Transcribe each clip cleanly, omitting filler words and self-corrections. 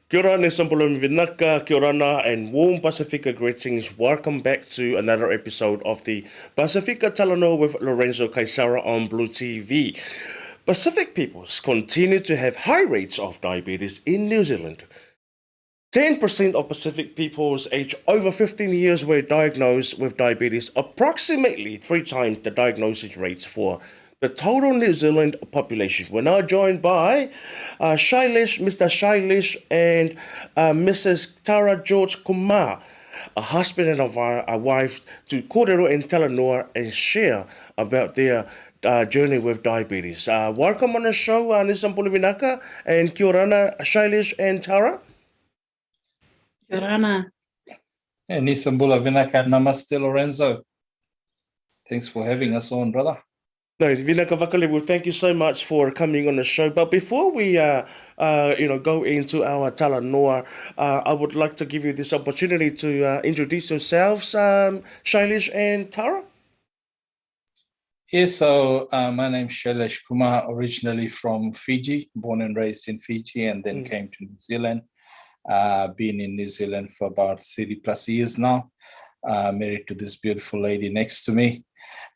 Kia ora, Nesambula Vinaka, kia ora, and warm Pacifica greetings. Welcome back to another episode of the Pacifica Talanoa with Lorenzo Kaisara on Blue TV. Pacific peoples continue to have high rates of diabetes in New Zealand. 10% of Pacific peoples aged over 15 years were diagnosed with diabetes, approximately three times the diagnosis rates for the total New Zealand population. We're now joined by Shailesh, Mr. Shailesh, and Mrs. Tara George-Kumar, a husband and a wife to Kōrero and Talanoa, and share about their journey with diabetes. Welcome on the show, Nisambula Vinaka, and kia ora, Shailesh and Tara. Kia ora. And Nisambula Vinaka, namaste Lorenzo. Thanks for having us on, brother. No, Vinaka Vakalevu, thank you so much for coming on the show. But before we, go into our Talanoa, I would like to give you this opportunity to introduce yourselves, Shailesh and Tara. Yeah, so my name's Shailesh Kumar, originally from Fiji, born and raised in Fiji, and then came to New Zealand. Been in New Zealand for about 30 plus years now. Married to this beautiful lady next to me.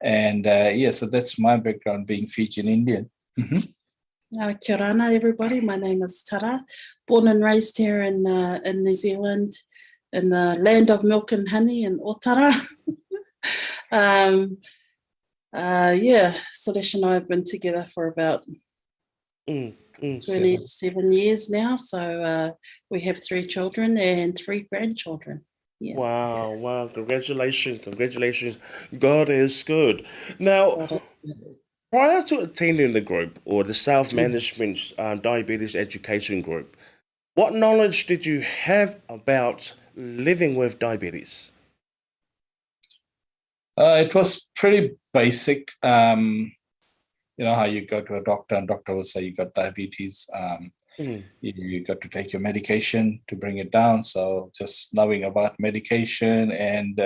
And so that's my background, being Fijian Indian. Kia ora, everybody. My name is Tara, born and raised here in New Zealand, in the land of milk and honey in Otara. Shailesh and I have been together for about 27 years now. So we have 3 children and 3 grandchildren. Yeah. Wow. Congratulations. God is good. Now, prior to attending the group or the self-management diabetes education group, what knowledge did you have about living with diabetes? It was pretty basic. You know how you go to a doctor and doctor will say you got diabetes. You got to take your medication to bring it down. So just knowing about medication and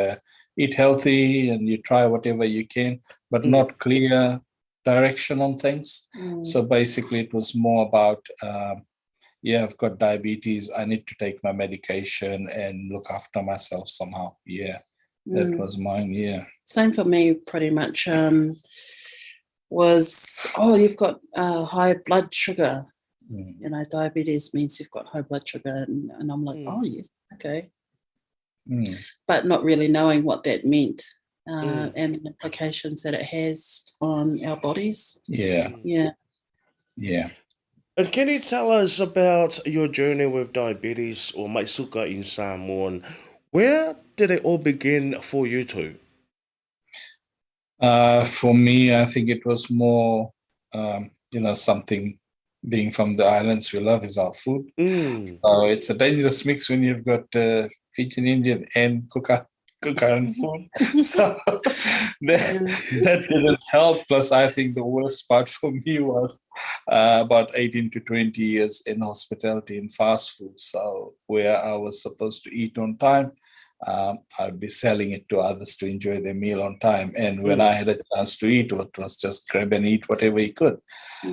eat healthy, and you try whatever you can, but not clear direction on things. So basically it was more about, I've got diabetes. I need to take my medication and look after myself somehow. Yeah, that was mine. Yeah. Same for me, pretty much. You've got high blood sugar. You know, diabetes means you've got high blood sugar, and I'm like, oh yes, okay, but not really knowing what that meant and the implications that it has on our bodies. Yeah. And can you tell us about your journey with diabetes, or maisuka in Samoan? Where did it all begin for you two? For me, I think it was more, something. Being from the islands, we love is our food. So it's a dangerous mix when you've got Fijian Indian and Kukan food. So that didn't help. Plus, I think the worst part for me was about 18 to 20 years in hospitality and fast food. So where I was supposed to eat on time, I'd be selling it to others to enjoy their meal on time. And when I had a chance to eat, it was just grab and eat whatever you could.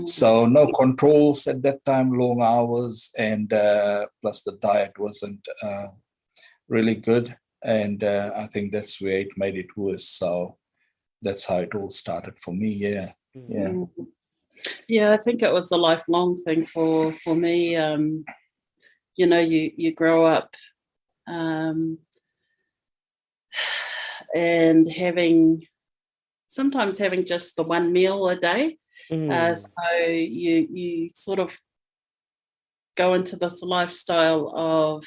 So no controls at that time, long hours, and plus the diet wasn't really good. And I think that's where it made it worse. So that's how it all started for me. Yeah, I think it was a lifelong thing for me. You grow up and sometimes having just the one meal a day. So you sort of go into this lifestyle of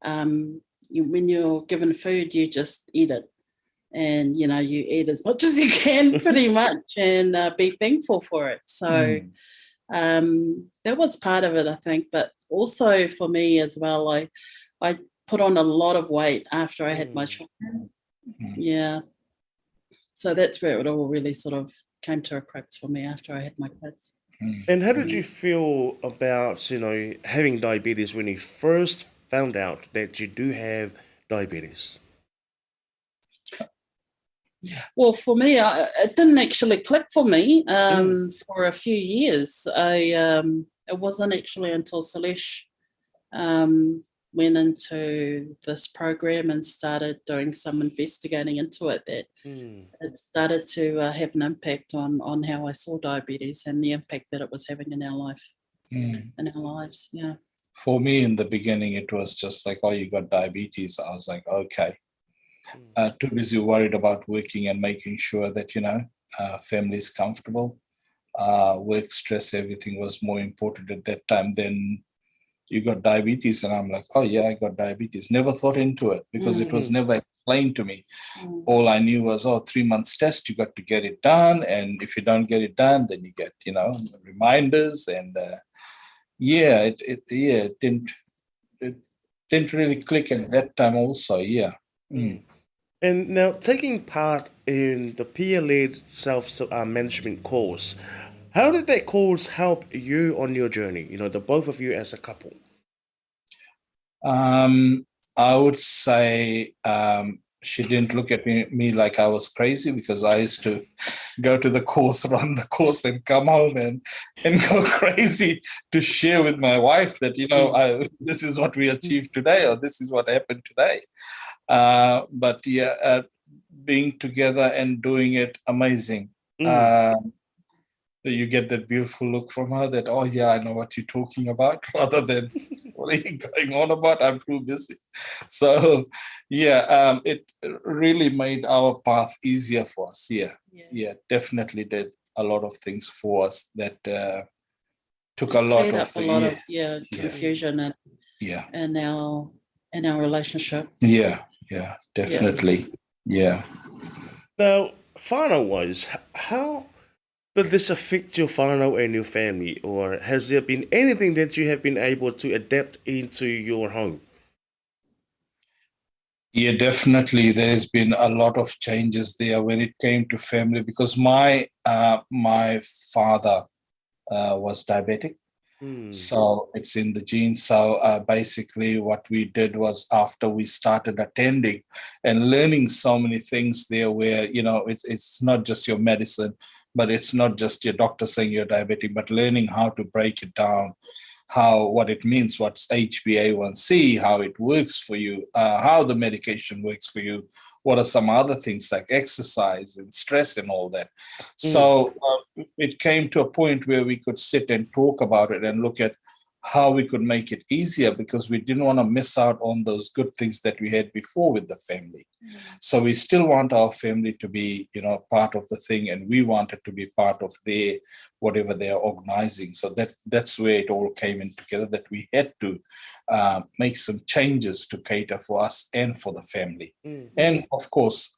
when you're given food, you just eat it. And, you eat as much as you can pretty much and be thankful for it. So that was part of it, I think. But also for me as well, I put on a lot of weight after I had my children. Yeah. So that's where it all really sort of came to a crux for me after I had my kids. And how did you feel about, having diabetes when you first found out that you do have diabetes? Well, for me, it didn't actually click for me for a few years. It wasn't actually until Shailesh went into this program and started doing some investigating into it, that it started to have an impact on how I saw diabetes and the impact that it was having in our life, in our lives. Yeah. For me, in the beginning, it was just like, oh, you got diabetes. I was like, okay. Too busy worried about working and making sure that, family is comfortable. Work stress, everything was more important at that time. Then you got diabetes, and I'm like, oh yeah, I got diabetes. Never thought into it because it was never explained to me. All I knew was, 3 months test, you got to get it done, and if you don't get it done, then you get, reminders, and it didn't really click at that time. Also, yeah. And now, taking part in the peer-led self-management course, how did that course help you on your journey? The both of you as a couple. I would say she didn't look at me like I was crazy, because I used to go to the course, run the course, and come home and go crazy to share with my wife that, this is what we achieved today, or this is what happened today. But being together and doing it, amazing. You get that beautiful look from her that, oh yeah, I know what you're talking about, rather than what are you going on about? I'm too busy. So it really made our path easier for us. Yeah, definitely did a lot of things for us that took a lot of confusion in our relationship. Yeah, definitely. Yeah. Now, whānau-wise, how did this affect your whānau and your family, or has there been anything that you have been able to adapt into your home? Yeah, definitely. There's been a lot of changes there when it came to family, because my father was diabetic. So it's in the genes. So basically what we did was, after we started attending and learning so many things there, where, it's not just your medicine, but it's not just your doctor saying you're diabetic, but learning how to break it down, what it means, what's HbA1c, how it works for you, how the medication works for you, what are some other things like exercise and stress and all that. So it came to a point where we could sit and talk about it and look at how we could make it easier, because we didn't want to miss out on those good things that we had before with the family. So we still want our family to be, part of the thing, and we wanted to be part of whatever they are organizing. So that's where it all came in together, that we had to make some changes to cater for us and for the family. And of course,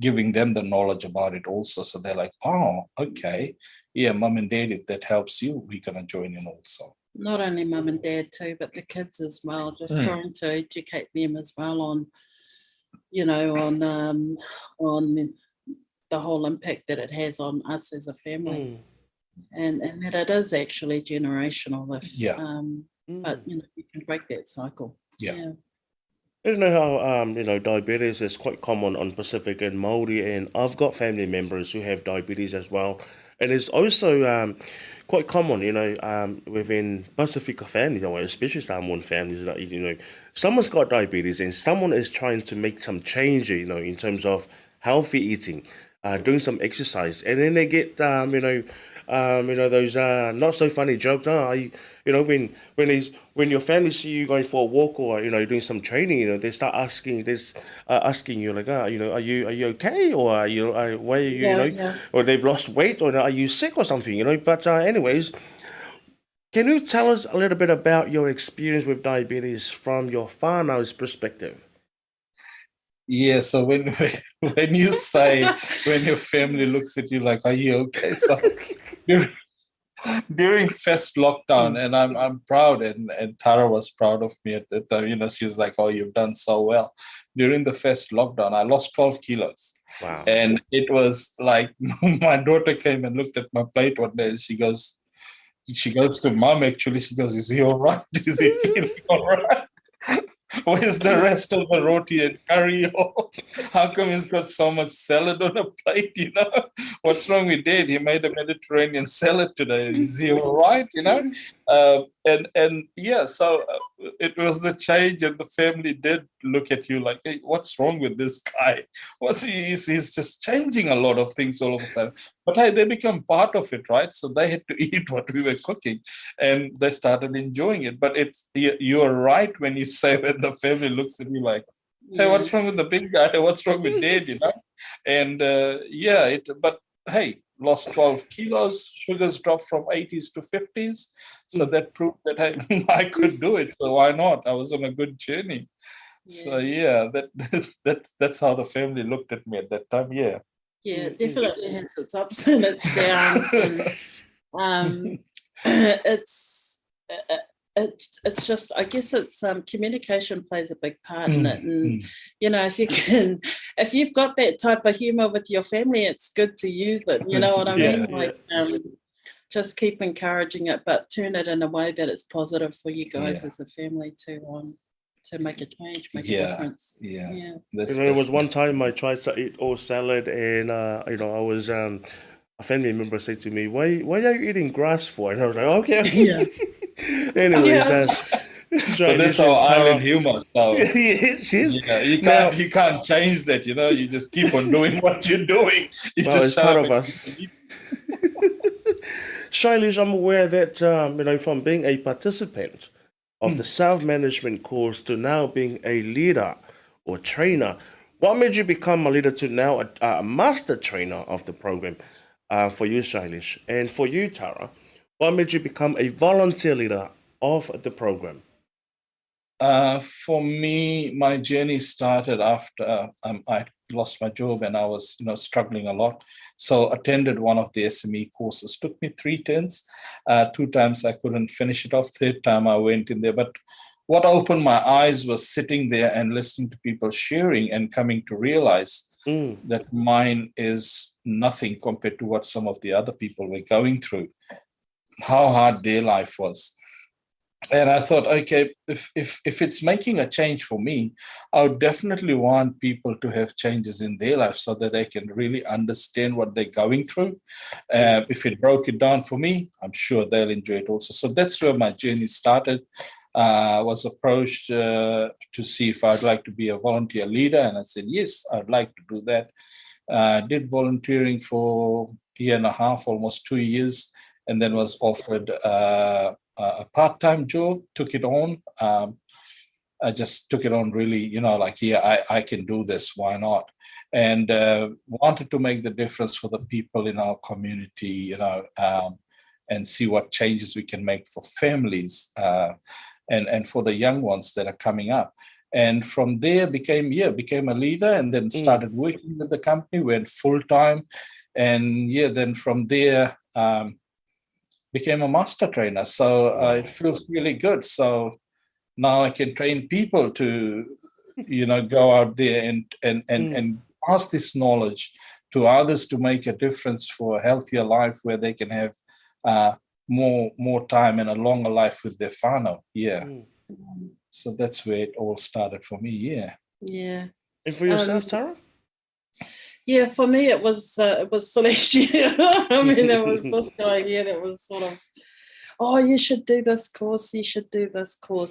giving them the knowledge about it also. So they're like, oh, okay. Yeah, mom and dad, if that helps you, we're going to join in also. Not only mum and dad too, but the kids as well. Just trying to educate them as well on, on the whole impact that it has on us as a family, and that it is actually generational. But you can break that cycle. Yeah. I don't know how diabetes is quite common on Pacific and Māori, and I've got family members who have diabetes as well. And it's also quite common, within Pacifica families, especially Samoan families, that, someone's got diabetes and someone is trying to make some change, in terms of healthy eating, doing some exercise, and then they get, those not so funny jokes. When your family see you going for a walk, or doing some training, they start asking you like, are you okay, or are you why are you or they've lost weight, or are you sick or something, But anyways, can you tell us a little bit about your experience with diabetes from your whānau's perspective? Yeah, so when you say, when your family looks at you like, are you okay? So during first lockdown, and I'm proud, and Tara was proud of me at that time, she was like, oh, you've done so well. During the first lockdown, I lost 12 kilos. Wow. And it was like, my daughter came and looked at my plate one day, and she goes to mom, actually, she goes, is he all right? Is he feeling all right? Where's the rest of the roti and curry? How come he's got so much salad on a plate, What's wrong with Dad? He made a Mediterranean salad today. Is he all right, So it was the change, and the family did look at you like, hey, what's wrong with this guy? He's just changing a lot of things all of a sudden. But hey, they become part of it, right? So they had to eat what we were cooking, and they started enjoying it. But you're right when you say when the family looks at you like, hey, what's wrong with the big guy? What's wrong with Dad? And but hey, lost 12 kilos, sugars dropped from 80s to 50s. So that proved that I could do it. So why not? I was on a good journey. So that's how the family looked at me at that time. Yeah. Yeah, it definitely has its ups and its downs, and it's just, I guess it's communication plays a big part in it, and if you've got that type of humor with your family, it's good to use it. You know what I mean? Just keep encouraging it, but turn it in a way that it's positive for you guys as a family to make a change, make a difference. There was one time I tried to eat all salad, and I was a family member said to me, "Why are you eating grass for?" And I was like, "Okay." Anyways, but that's our island humor. So you can't change that. You just keep on doing what you're doing. It's part of us. Shailesh, I'm aware that from being a participant of the self-management course to now being a leader or trainer, what made you become a leader to now a master trainer of the program? For you, Shailesh, and for you, Tara, what made you become a volunteer leader of the program? For me, my journey started after I lost my job and I was, struggling a lot. So attended one of the SME courses. Took me 3 turns. 2 times I couldn't finish it off. 3rd time I went in there. But what opened my eyes was sitting there and listening to people sharing and coming to realize that mine is nothing compared to what some of the other people were going through, how hard their life was. And I thought, okay, if it's making a change for me, I would definitely want people to have changes in their life so that they can really understand what they're going through. If it broke it down for me, I'm sure they'll enjoy it also. So that's where my journey started. I was approached to see if I'd like to be a volunteer leader. And I said, yes, I'd like to do that. Did volunteering for a year and a half, almost 2 years, and then was offered a part-time job, took it on. I just took it on really, I can do this, why not? And wanted to make the difference for the people in our community, and see what changes we can make for families and for the young ones that are coming up. And from there became a leader, and then started working with the company, went full-time. And then from there, became a master trainer. So it feels really good. So now I can train people to, go out there and pass this knowledge to others to make a difference for a healthier life where they can have more time and a longer life with their whānau. So that's where it all started for me. And for yourself, Tara? Yeah, for me it was Shailesh. I mean, it was this guy here that was sort of, oh, you should do this course,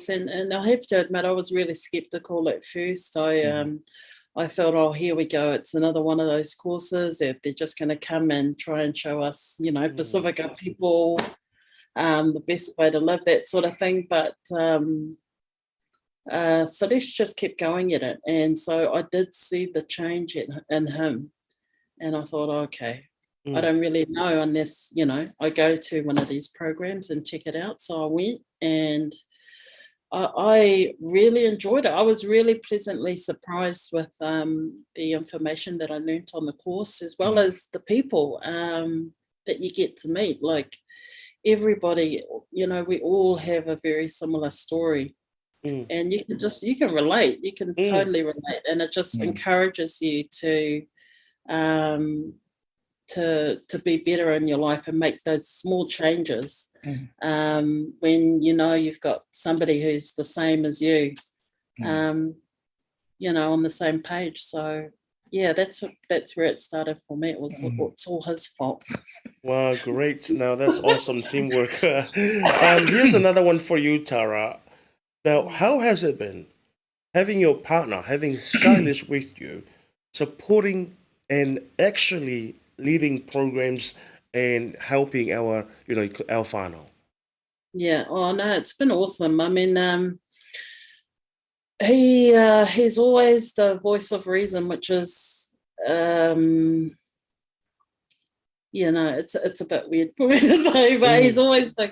and I have to admit I was really skeptical at first. I felt, oh, here we go, it's another one of those courses that they're just going to come and try and show us, Pacifica people the best way to live, that sort of thing. But Shailesh just kept going at it, and so I did see the change in him, and I thought, okay, I don't really know unless I go to one of these programs and check it out. So I went, and I really enjoyed it. I was really pleasantly surprised with the information that I learnt on the course, as well as the people that you get to meet. Like everybody, we all have a very similar story. And you can relate, you can totally relate, and it just encourages you to be better in your life and make those small changes when you've got somebody who's the same as you, on the same page. So yeah, that's where it started for me. It's all his fault. Wow, great. Now that's awesome teamwork. Here's another one for you, Tara. Now, how has it been having your partner, having Shailesh with you, supporting and actually leading programs and helping our whānau? Yeah. Oh no, it's been awesome. I mean, he's always the voice of reason, which is it's a bit weird for me to say, but he's always the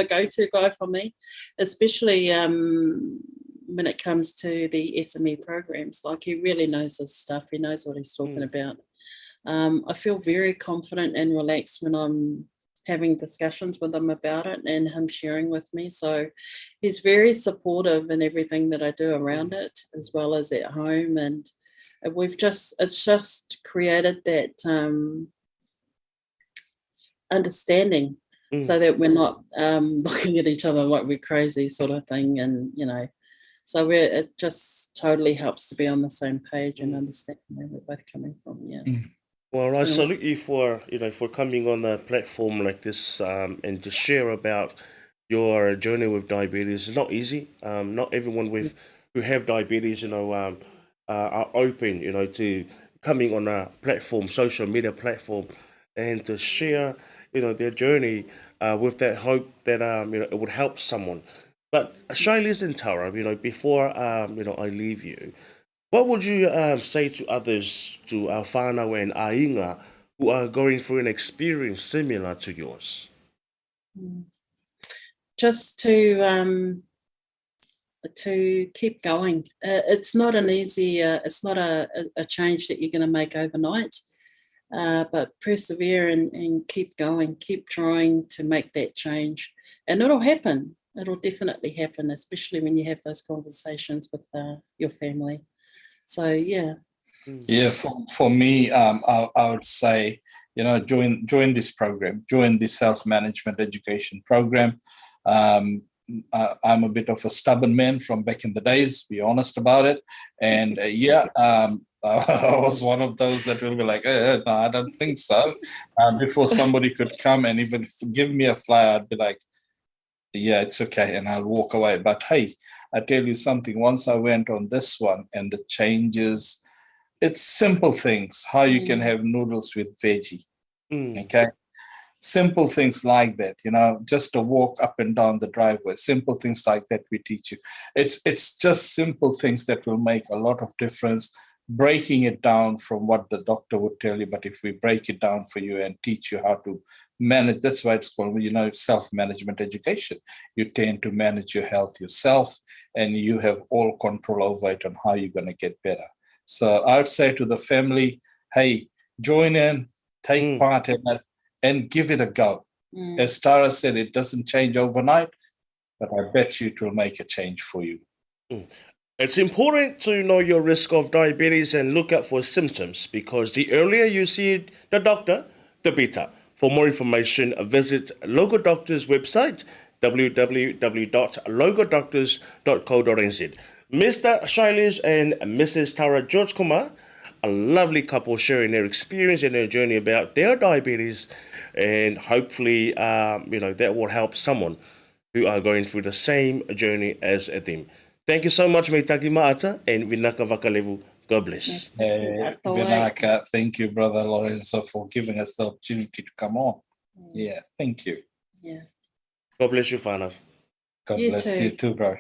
go-to guy for me, especially when it comes to the SME programs. Like, he really knows his stuff. He knows what he's talking about. I feel very confident and relaxed when I'm having discussions with him about it and him sharing with me. So he's very supportive in everything that I do around it, as well as at home. And it's just created that understanding, so that we're not looking at each other like we're crazy sort of thing. And, so it just totally helps to be on the same page and understand where we're both coming from. Yeah. Well, I salute you for for coming on a platform like this and to share about your journey with diabetes. It's not easy. Not everyone who have diabetes, are open, to coming on a platform, social media platform, and to share, their journey with that hope that it would help someone. But Shailesh and Tara, before I leave you, what would you say to others, to our whānau and ainga, who are going through an experience similar to yours? Just to keep going. It's not an easy. It's not a change that you're going to make overnight. But persevere and keep going. Keep trying to make that change, and it'll happen. It'll definitely happen, especially when you have those conversations with your family. So yeah. Yeah, for me, I would say, join this program, join this self-management education program. I'm a bit of a stubborn man from back in the days, be honest about it. And I was one of those that will be like, no, I don't think so. Before somebody could come and even give me a flyer, I'd be like, yeah, it's okay, and I'll walk away. But hey, I tell you something, once I went on this one and the changes, it's simple things, how you can have noodles with veggie, okay? Simple things like that, just to walk up and down the driveway, simple things like that we teach you. It's just simple things that will make a lot of difference, breaking it down from what the doctor would tell you. But if we break it down for you and teach you how to manage, that's why it's called, self-management education. You tend to manage your health yourself, and you have all control over it on how you're going to get better. So I would say to the family, hey, join in, take part in it, and give it a go. As Tara said, it doesn't change overnight, but I bet you it will make a change for you. It's important to know your risk of diabetes and look out for symptoms, because the earlier you see the doctor, the better. For more information, visit Logo Doctor's website, www.logodoctors.co.nz. Mr. Shailesh and Mrs. Tara George-Kumar, a lovely couple sharing their experience and their journey about their diabetes, and hopefully, that will help someone who are going through the same journey as them. Thank you so much, me taki maata, and vinaka vakalevu. God bless. Vinaka, thank you, Brother Lorenzo, for giving us the opportunity to come on. Yeah, thank you. Yeah. God bless you, whānau. God You bless too. you too, bro.